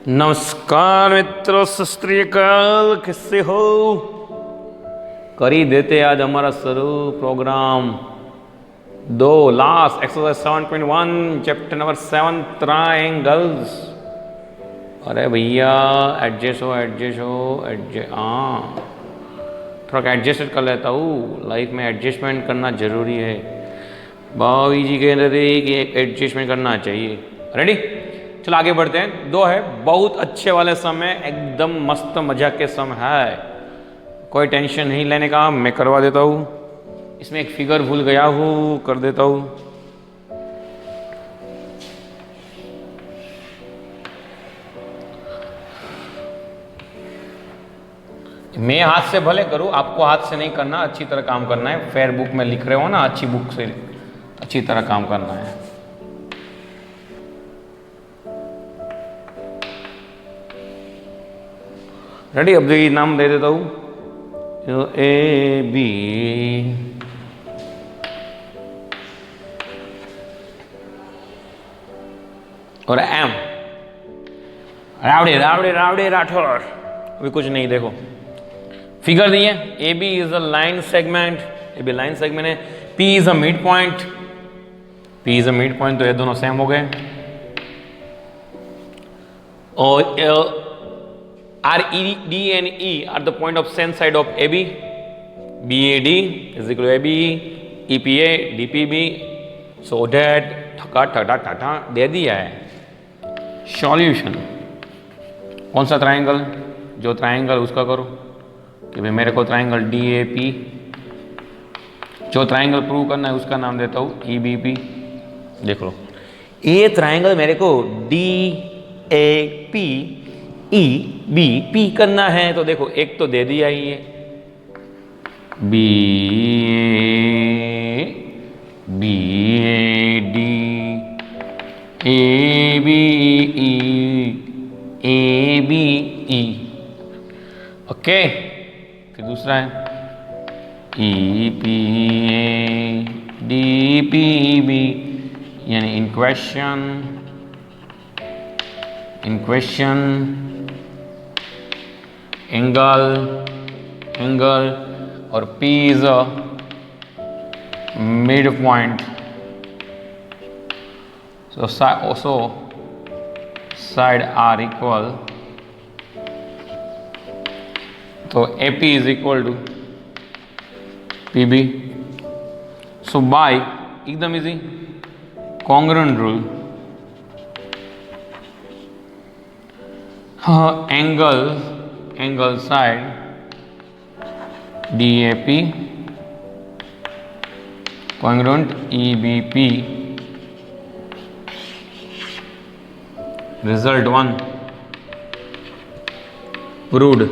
नमस्कार मित्रों, सत श्री अकाल। कैसे हो? करी देते आज हमारा शुरू प्रोग्राम। दो last exercise 7.1 chapter number 7 triangles. अरे भैया एडजस्ट हो हाँ, थोड़ा एडजस्ट कर लेता हूँ। लाइफ में एडजस्टमेंट करना जरूरी है। भाभी जी कह रहे थे कि एडजस्टमेंट करना चाहिए। रेडी? चलो आगे बढ़ते हैं। दो है बहुत अच्छे वाले समय, एकदम मस्त मजा के समय है। कोई टेंशन नहीं लेने का, मैं करवा देता हूँ। इसमें एक फिगर भूल गया हूँ, कर देता हूँ। मैं हाथ से भले करूँ, आपको हाथ से नहीं करना, अच्छी तरह काम करना है। फेयर बुक में लिख रहे हो ना, अच्छी बुक से अच्छी तरह काम करना है। रेडी? अब देखिए नाम दे देता हूं, ए बी और एम। रावड़े राठौर। अभी कुछ नहीं, देखो फिगर दी है। A B is a line segment, A B line segment है। P is a mid point, P is a mid point, तो ये दोनों सेम हो गए। और R, E, D and E are the point of same side of AB. BAD is equal to ABE, EPA, DPB. So that ठटा दे दिया है। Solution कौन सा ट्रायंगल? जो ट्रायंगल उसका करो कि भाई मेरे को ट्रायंगल DAP, जो ट्रायंगल प्रूव करना है उसका नाम देता हूँ EBP। देख लो, ये ट्रायंगल मेरे को DAP ई बी पी करना है, तो देखो एक तो दे दिया ही है B B A D A B E. Okay, फिर दूसरा है E P A D P B, यानी इन क्वेश्चन एंगल और P is a midpoint. So also side are equal. तो AP is equal to PB. So by एकदम easy congruent rule, angle side DAP congruent EBP, result 1 proved.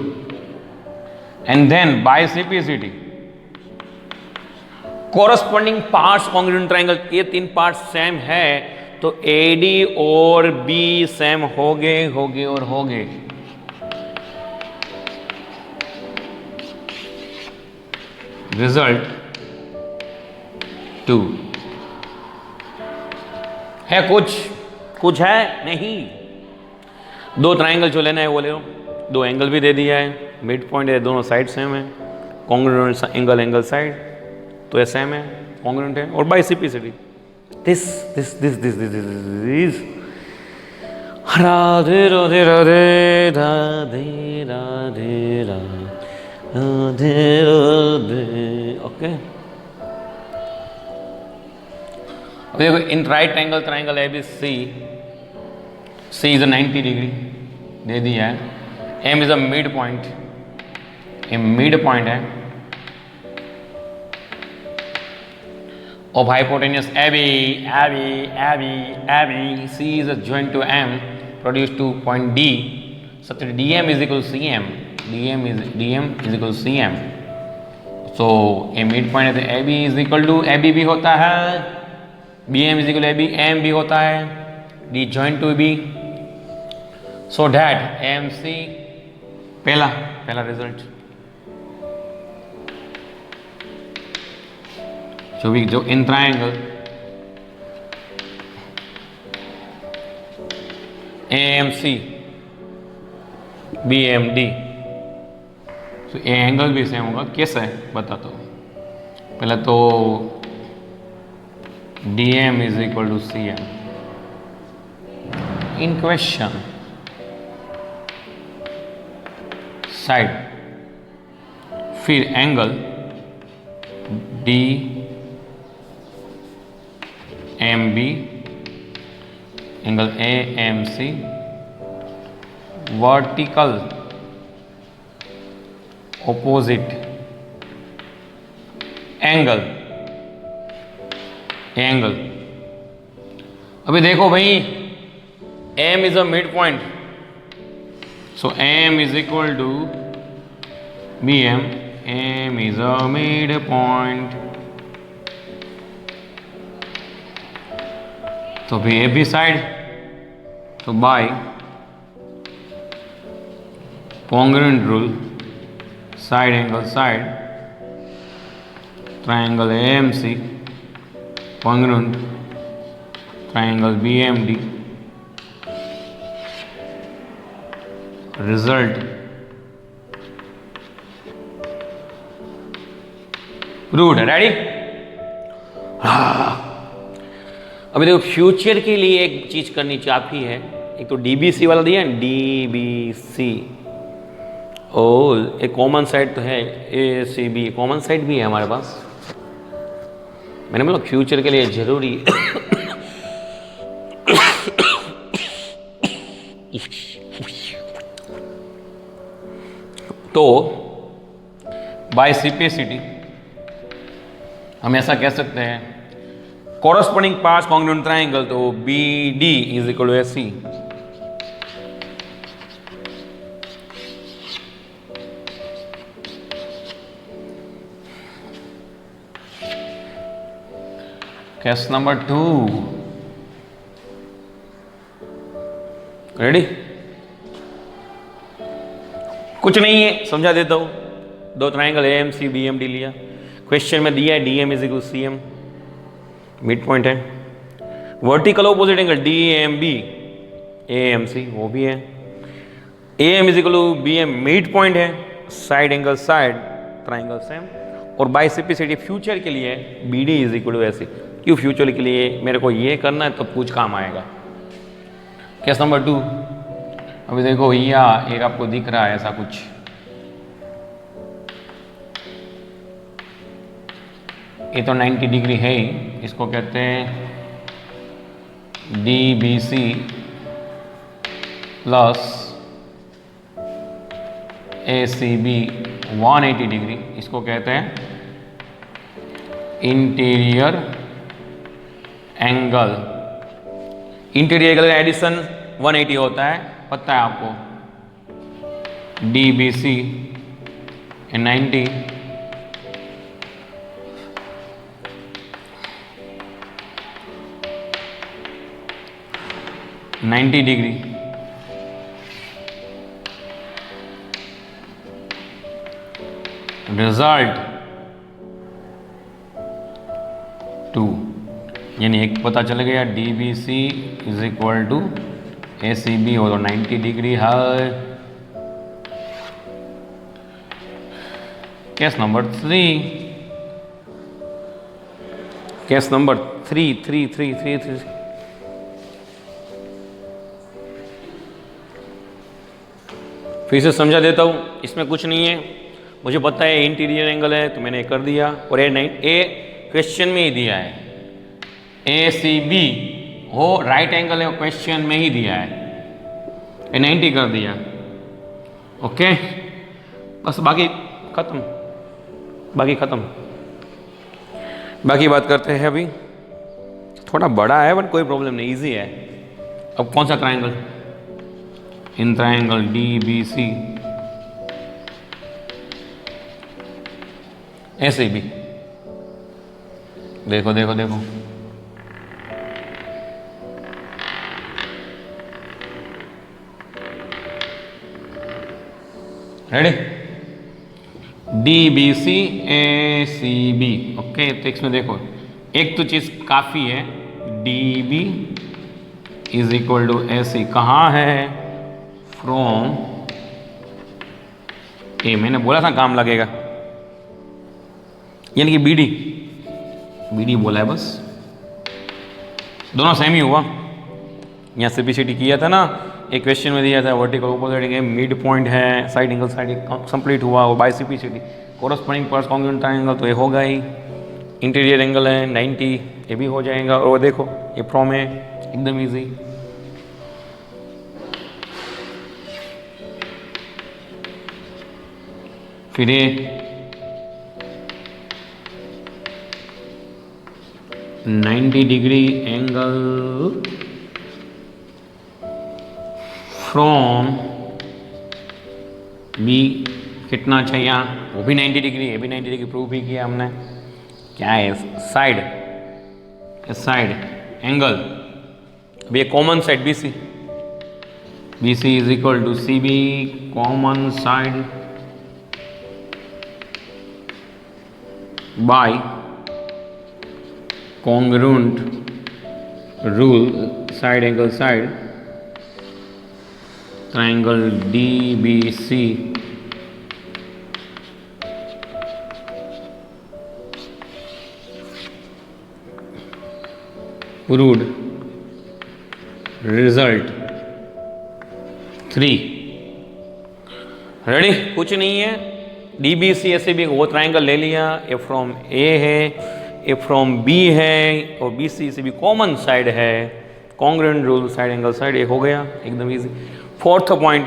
And then by simplicity corresponding parts congruent triangle, ये तीन part same है तो AD और B same हो गए। Result 2 है। कुछ है नहीं। दो ट्रायंगल जो लेना है वो ले लो। दो एंगल भी दे दिया है, मिड पॉइंट है, दोनों साइड सेम है। कॉन्ग्रुएंट एंगल साइड तो ये सेम है, कॉन्ग्रुएंट है। और by simplicity this Radhe Radhe Radhe Radhe Radhe Radhe Radhe. Okay, अब देखो in right angle triangle ABC, C is 90 degree दे दिया है। M is a mid point, ये मिड पॉइंट है। Of hypotenuse AB, C is adjoint to M, produce to point D, such that DM is equal to CM. DM is equal to CM. So a midpoint है तो AB is equal to AB भी होता है, BM is equal to AB, M भी होता है, D joint to B. So that MC पहला result जो in triangle AMC B M D. तो ये एंगल भी सेम होगा। कैसा है बताता हूँ। पहले तो D M is equal to C M in question side, फिर angle D M B, angle A M C, vertical opposite angle angle. अभी देखो भाई, M is a mid point, so M is equal to B M, M is a mid point. तो भी A B side, तो by congruent rule side angle side, triangle AMC congruent triangle BMD, result proved. Ready? अभी देखो, future के लिए एक चीज करनी चाहती है। एक तो DBC वाला दिया है, DBC, और एक कॉमन साइड तो है ACB, कॉमन साइड भी है हमारे पास। मैंने बोला फ्यूचर के लिए जरूरी तो बाय सिपेसिटी हम ऐसा कह सकते हैं, कॉरस्पॉन्डिंग पार्ट्स कॉन्ग्रुएंट ट्राइंगल, तो BD is equal to AC। Case number 2, ready? कुछ नहीं है, समझा देता हूं। दो ट्राइंगल AMC BMD लिया, क्वेश्चन में दिया है DM is equal CM, mid point है। Vertical opposite angle DMB AMC, वो भी है। AM is equal to BM, mid point है। Side angle side, triangle same. और बाय सिपेसिटी फ्यूचर के लिए BD is equal to AC। क्यों future के लिए? मेरे को ये करना है तो कुछ काम आएगा। केस नंबर 2, अभी देखो या एक आपको दिख रहा है ऐसा कुछ, ये तो 90 डिग्री है ही, इसको कहते हैं DBC प्लस ACB 180 डिग्री, इसको कहते हैं interior angle. Interior angle addition 180 होता है, पता है आपको। DBC 90, degree. रिजल्ट 2, यानी एक पता चल गया DBC is equal to ACB और 90 डिग्री है। केस नंबर 3, केस नंबर 3 फिर से समझा देता हूं। इसमें कुछ नहीं है, मुझे पता है इंटीरियर एंगल है तो मैंने कर दिया, और ए क्वेश्चन में ही दिया है। ACB वो राइट एंगल है, क्वेश्चन में ही दिया है, 90 कर दिया। ओके, बस बाकी खत्म, बाकी बात करते हैं। अभी थोड़ा बड़ा है बट कोई प्रॉब्लम नहीं, इजी है। अब कौन सा triangle? In triangle DBC ACB, देखो देखो देखो, रेडी? DBC ACB, okay. तो इसमें देखो एक तो चीज काफी है, DB is equal to AC कहाँ है? फ्रॉम ए मैंने बोला था काम लगेगा, यानी कि बीडी, बीडी बोला है बस, दोनों सेम ही हुआ। यहाँ सिंप्लिसिटी किया था ना, एक क्वेश्चन में दिया था वर्टिकल ऑपोजिट है, मिड पॉइंट है, साइड एंगल साइड कंप्लीट हुआ, वो by simplicity corresponding parts congruent triangle, तो ये होगा ही। इंटीरियर एंगल है 90, ये भी हो जाएगा। और देखो ये फ्रॉम है एकदम इजी। फिर ये 90 डिग्री एंगल फ्रॉम बी कितना चाहिए, वो भी 90 डिग्री, ये भी 90 डिग्री प्रूव भी किया हमने। क्या है साइड, साइड एंगल, अब ये common side BC, BC is equal to CB common side by congruent rule side angle side triangle DBC proved result 3। Ready, कुछ नहीं है, DBC ऐसे भी वो ट्रायंगल ले लिया, ए फ्रॉम A है, ए फ्रॉम B है, और BC से भी कॉमन साइड है, congruent rule side angle side, ये हो गया एकदम इजी। फोर्थ पॉइंट,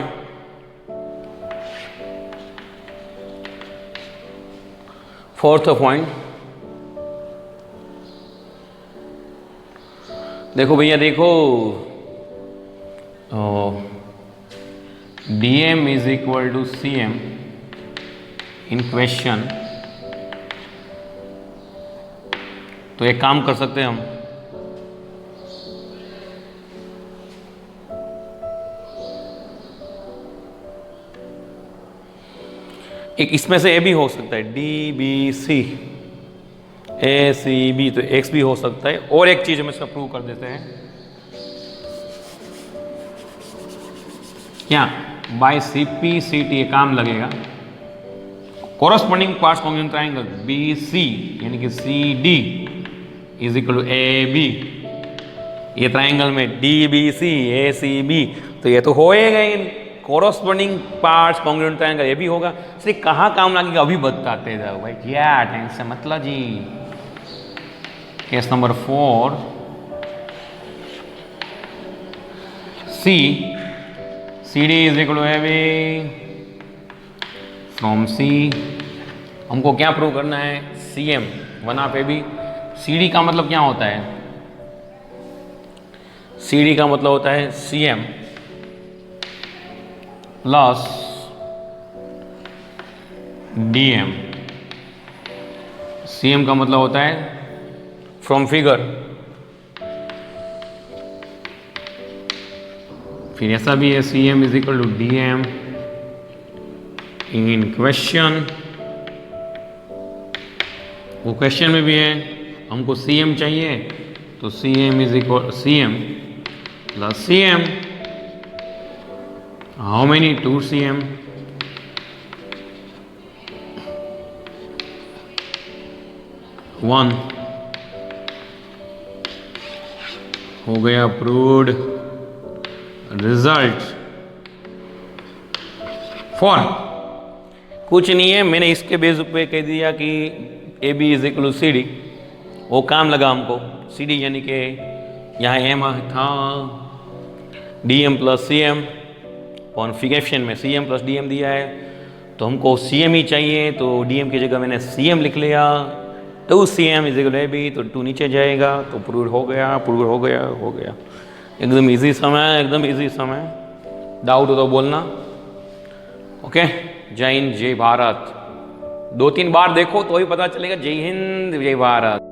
देखो भैया देखो, DM is equal to CM in question, तो एक काम कर सकते हैं हम, एक इसमें से ए भी हो सकता है, DBC ACB, तो X भी हो सकता है। और एक चीज हम इसका प्रूव कर देते हैं, क्या बाय CPCT ये काम लगेगा, corresponding parts congruent triangle BC यानी कि CD is equal to AB, ये ट्रायंगल में DBC ACB, तो ये तो होएगा ही, कोरस्पोंडिंग पार्ट्स कॉन्ग्रुएंट ट्रायंगल ये भी होगा। सिर्फ कहाँ काम लगेगा अभी बताते जाओ भाई, क्या टेंशन मतलब जी। Case number 4, CD is equal to AB from C, हमको क्या प्रूव करना है, CM 1/AB। CD का मतलब क्या होता है, CD का मतलब होता है CM प्लस DM, CM का मतलब होता है फ्रॉम फिगर, फिर ऐसा भी है CM is equal to DM in question, वो क्वेश्चन में भी है, हमको CM चाहिए, तो CM is equal CM plus CM, how many 2CM, one, हो गया प्रूव्ड रिजल्ट 4। कुछ नहीं है, मैंने इसके बेस पे कह दिया कि AB is equal to CD, वो काम लगा हमको, CD यानी कि यहाँ M था, DM प्लस CM, कॉन्फिगरेशन में CM प्लस DM दिया है, तो हमको CM ही चाहिए, तो DM की जगह मैंने CM लिख लिया, 2CM is equal to AB, तो 2 नीचे जाएगा, तो प्रूव हो गया, हो गया। एकदम इजी समय, एकदम इजी समय, डाउट हो तो बोलना। ओके, जय हिंद जय भारत, 2-3 बार देखो तो ही पता चलेगा। जय हिंद जय भारत।